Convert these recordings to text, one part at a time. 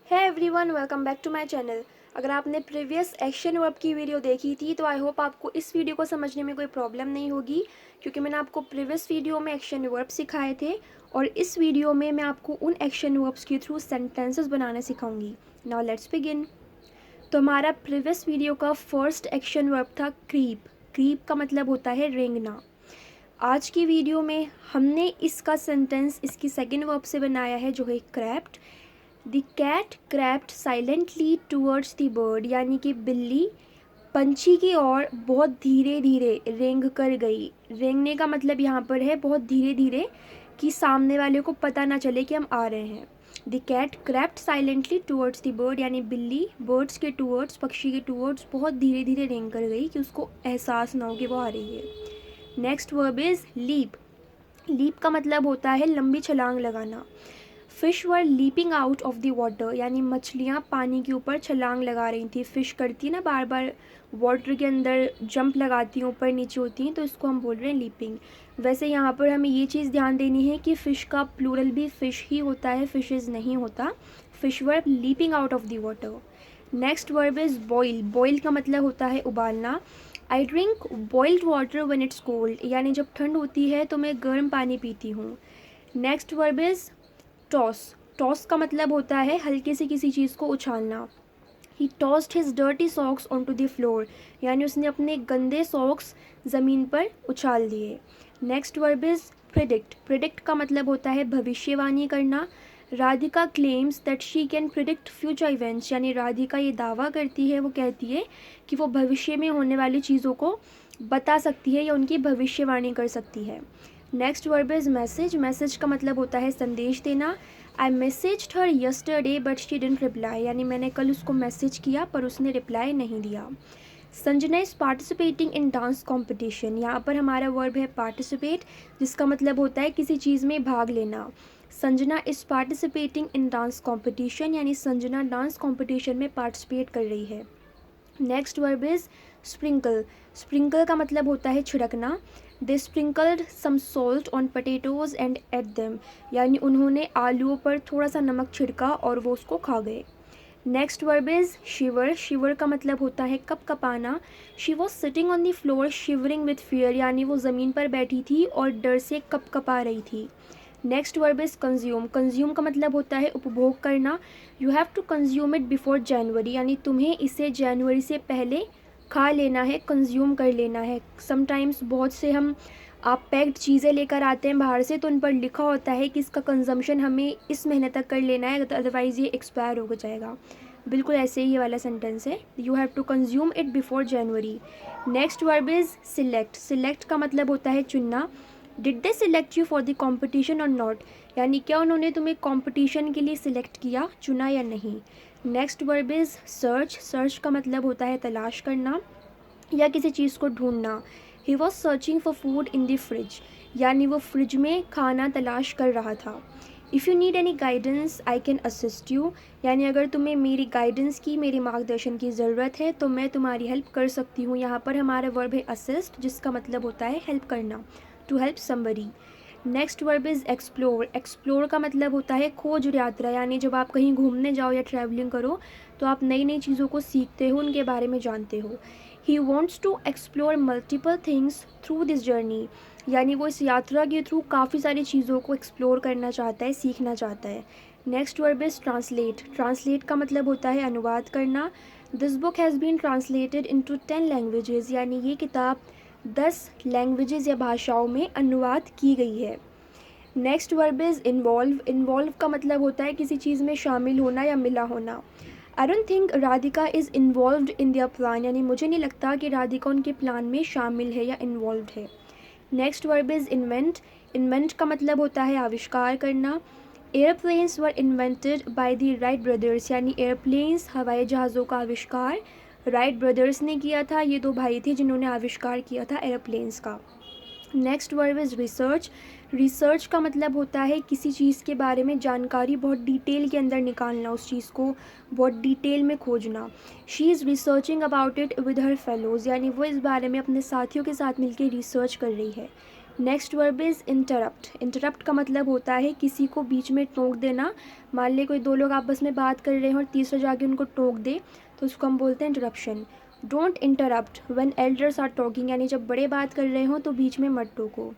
है everyone, welcome back to my channel. अगर आपने प्रीवियस एक्शन वर्ब की वीडियो देखी थी तो आई होप आपको इस वीडियो को समझने में कोई प्रॉब्लम नहीं होगी, क्योंकि मैंने आपको प्रीवियस वीडियो में एक्शन वर्ब सिखाए थे और इस वीडियो में मैं आपको उन एक्शन वर्ब्स के थ्रू सेंटेंसेस बनाना सिखाऊंगी। Now let's begin. तो हमारा प्रीवियस वीडियो का फर्स्ट एक्शन वर्ब था क्रीप। क्रीप का मतलब होता है रेंगना। आज की वीडियो में हमने इसका सेंटेंस इसकी सेकेंड वर्ब से बनाया है, जो है crept. The cat crept silently towards the bird, यानी कि बिल्ली पंछी की ओर बहुत धीरे धीरे रेंग कर गई। रेंगने का मतलब यहाँ पर है बहुत धीरे धीरे, कि सामने वाले को पता ना चले कि हम आ रहे हैं। The cat crept silently towards the bird, यानी बिल्ली बर्ड्स के टूवर्ड्स, पक्षी के टूवर्ड्स बहुत धीरे धीरे रेंग कर गई, कि उसको एहसास ना हो कि वो आ रही है। Next verb is leap. Leap का मतलब होता है लंबी छलांग लगाना। Fish were leaping out of the water, यानी मछलियाँ पानी के ऊपर छलांग लगा रही थी। फिश करती है ना, बार बार वाटर के अंदर जंप लगाती हैं, ऊपर नीचे होती हैं, तो इसको हम बोल रहे हैं लीपिंग। वैसे यहाँ पर हमें ये चीज़ ध्यान देनी है कि फ़िश का प्लूरल भी फ़िश ही होता है, फिशेज़ नहीं होता। Fish were leaping out of the water. Next verb is boil. Boil का मतलब होता है उबालना। I drink boiled water when it's cold, यानी जब ठंड होती है तो मैं गर्म पानी पीती हूँ। Next verb is toss. Toss का मतलब होता है हल्के से किसी चीज़ को उछालना। He tossed his dirty socks on to the floor, यानी उसने अपने गंदे सॉक्स ज़मीन पर उछाल दिए। Next verb is predict. Predict का मतलब होता है भविष्यवाणी करना। Radhika claims that she can predict future events, यानी राधिका ये दावा करती है, वो कहती है कि वो भविष्य में होने वाली चीज़ों को बता सकती है या उनकी भविष्यवाणी कर सकती है। Next verb is message. Message का मतलब होता है संदेश देना। I messaged her yesterday but she didn't reply, यानी मैंने कल उसको मैसेज किया पर उसने रिप्लाई नहीं दिया। Sanjana is participating in dance competition. यहाँ पर हमारा वर्ब है पार्टिसिपेट, जिसका मतलब होता है किसी चीज़ में भाग लेना। Sanjana is participating in dance competition, यानी संजना डांस कॉम्पिटिशन में पार्टिसिपेट कर रही है। Next verb is sprinkle. Sprinkle का मतलब होता है छिड़कना। They sprinkled some salt on potatoes and ate them, यानी उन्होंने आलूओं पर थोड़ा सा नमक छिड़का और वो उसको खा गए। Next verb is shiver. Shiver का मतलब होता है कपकपाना। She was sitting on the floor shivering with fear, यानी वो ज़मीन पर बैठी थी और डर से कपकपा रही थी। Next verb is consume. Consume का मतलब होता है उपभोग करना। You have to consume it before January, यानी तुम्हें इसे जनवरी से पहले खा लेना है, कंज्यूम कर लेना है। समटाइम्स बहुत से हम आप पैक्ड चीज़ें लेकर आते हैं बाहर से, तो उन पर लिखा होता है कि इसका कंजम्पशन हमें इस महीने तक कर लेना है, अदरवाइज़ ये एक्सपायर हो जाएगा। बिल्कुल ऐसे ही ये वाला सेंटेंस है, you have to consume it before January. Next verb is select. Select का मतलब होता है चुनना। Did they select you for the competition or not, यानी क्या उन्होंने तुम्हें कॉम्पिटिशन के लिए सिलेक्ट किया, चुना या नहीं। Next verb is search. Search का मतलब होता है तलाश करना या किसी चीज़ को ढूंढना। He was searching for food in the fridge, यानी वो फ्रिज में खाना तलाश कर रहा था। If you need any guidance I can assist you, यानी अगर तुम्हें मेरी गाइडेंस की, मेरे मार्गदर्शन की ज़रूरत है तो मैं तुम्हारी हेल्प कर सकती हूँ। यहाँ पर हमारा वर्ब है असिस्ट, जिसका मतलब होता है हेल्प करना, to help somebody. Next verb is explore. Explore का मतलब होता है खोज यात्रा, यानी जब आप कहीं घूमने जाओ या ट्रैवलिंग करो तो आप नई नई चीज़ों को सीखते हो, उनके बारे में जानते हो। He wants to explore multiple things through this journey, यानी वो इस यात्रा के थ्रू काफ़ी सारी चीज़ों को एक्सप्लोर करना चाहता है, सीखना चाहता है। Next verb is translate. Translate का मतलब होता है अनुवाद करना। This book has been translated into 10 languages, यानी ये किताब 10 लैंग्वेजेस या भाषाओं में अनुवाद की गई है। Next verb is involve. Involve का मतलब होता है किसी चीज़ में शामिल होना या मिला होना। I don't think Radhika is involved in their plan, यानी मुझे नहीं लगता कि राधिका उनके प्लान में शामिल है या इन्वॉल्व है। Next verb is invent. Invent का मतलब होता है आविष्कार करना। Airplanes were invented by the Wright brothers, यानी एयरप्लेन्स हवाई जहाज़ों का आविष्कार राइट ब्रदर्स ने किया था। ये दो भाई थे जिन्होंने आविष्कार किया था एयरप्लेन्स का। Next verb is research. Research का मतलब होता है किसी चीज़ के बारे में जानकारी बहुत डिटेल के अंदर निकालना, उस चीज़ को बहुत डिटेल में खोजना। She is researching about it with her fellows, यानी वो इस बारे में अपने साथियों के साथ मिलकर रिसर्च कर रही है। Next verb is interrupt. Interrupt का मतलब होता है किसी को बीच में टोक देना। मान ले कोई दो लोग आपस में बात कर रहे हैं और तीसरा जाके उनको टोक दे तो उसको हम बोलते हैं interruption. Don't interrupt when elders are talking, यानी जब बड़े बात कर रहे हों तो बीच में मत टोको।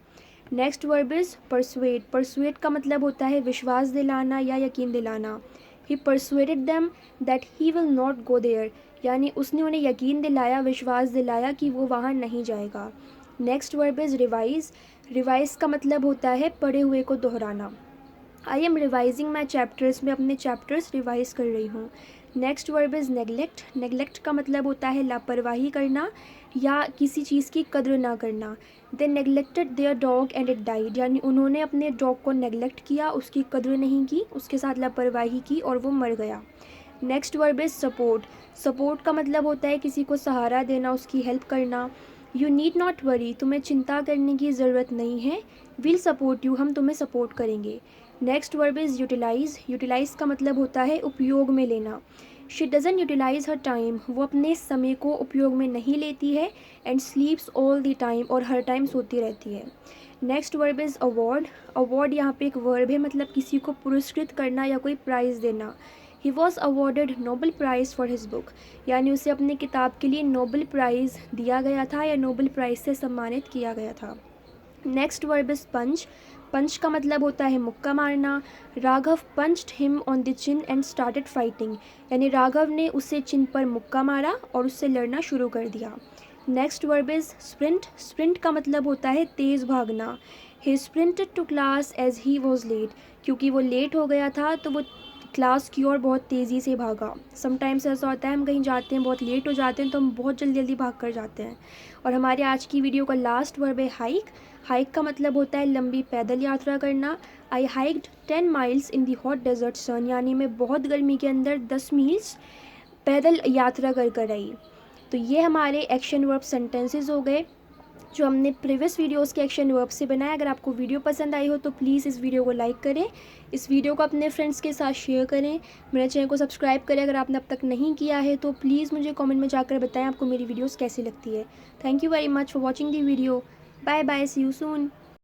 Next verb is persuade. Persuade का मतलब होता है विश्वास दिलाना या यकीन दिलाना। He persuaded them that he will not go there, यानी उसने उन्हें यकीन दिलाया, विश्वास दिलाया कि वो वहाँ नहीं जाएगा। Next verb is revise. Revise का मतलब होता है पढ़े हुए को दोहराना। I am revising my chapters, मैं अपने चैप्टर्स रिवाइज कर रही हूँ। Next verb is neglect. Neglect का मतलब होता है लापरवाही करना या किसी चीज़ की कद्र ना करना। They neglected their dog and it died, यानी उन्होंने अपने डॉग को नेगलेक्ट किया, उसकी कद्र नहीं की, उसके साथ लापरवाही की और वो मर गया। Next verb is support. Support का मतलब होता है किसी को सहारा देना, उसकी हेल्प करना। यू नीड नॉट वरी, तुम्हें चिंता करने की ज़रूरत नहीं है। विल सपोर्ट यू, हम तुम्हें सपोर्ट करेंगे। Next verb is utilise. Utilise का मतलब होता है उपयोग में लेना। She doesn't utilise her time, वो अपने समय को उपयोग में नहीं लेती है। And sleeps all the time, और हर टाइम सोती रहती है। Next verb is award. Award यहाँ पे एक वर्ब है, मतलब किसी को पुरस्कृत करना या कोई प्राइज़ देना। He was awarded Nobel prize for his book, यानी उसे अपनी किताब के लिए नोबल प्राइज़ दिया गया था या नोबल प्राइज़ से सम्मानित किया गया था। नेक्स्ट वर्ब इज़ पंच। पंच का मतलब होता है मुक्का मारना। Raghav punched him on the chin and started fighting, यानी राघव ने उसे चिन पर मुक्का मारा और उससे लड़ना शुरू कर दिया। Next verb is sprint. Sprint का मतलब होता है तेज़ भागना। He sprinted to class as he was late, क्योंकि वो लेट हो गया था तो वो क्लास की ओर बहुत तेज़ी से भागा। समटाइम्स ऐसा होता है हम कहीं जाते हैं, बहुत लेट हो जाते हैं तो हम बहुत जल्दी जल्दी भाग कर जाते हैं। और हमारे आज की वीडियो का लास्ट वर्ब है हाइक। हाइक का मतलब होता है लंबी पैदल यात्रा करना। I hiked 10 miles in the hot desert sun, यानी मैं बहुत गर्मी के अंदर 10 मील्स पैदल यात्रा कर आई। तो ये हमारे एक्शन वर्ब सेंटेंसेस हो गए जो हमने प्रीवियस वीडियोस के एक्शन वर्ब से बनाया। अगर आपको वीडियो पसंद आई हो तो प्लीज़ इस वीडियो को लाइक करें, इस वीडियो को अपने फ्रेंड्स के साथ शेयर करें, मेरे चैनल को सब्सक्राइब करें अगर आपने अब तक नहीं किया है तो प्लीज़ मुझे कमेंट में जाकर बताएं आपको मेरी वीडियोस कैसी लगती है। Thank you very much for watching the video. Bye bye, see you soon.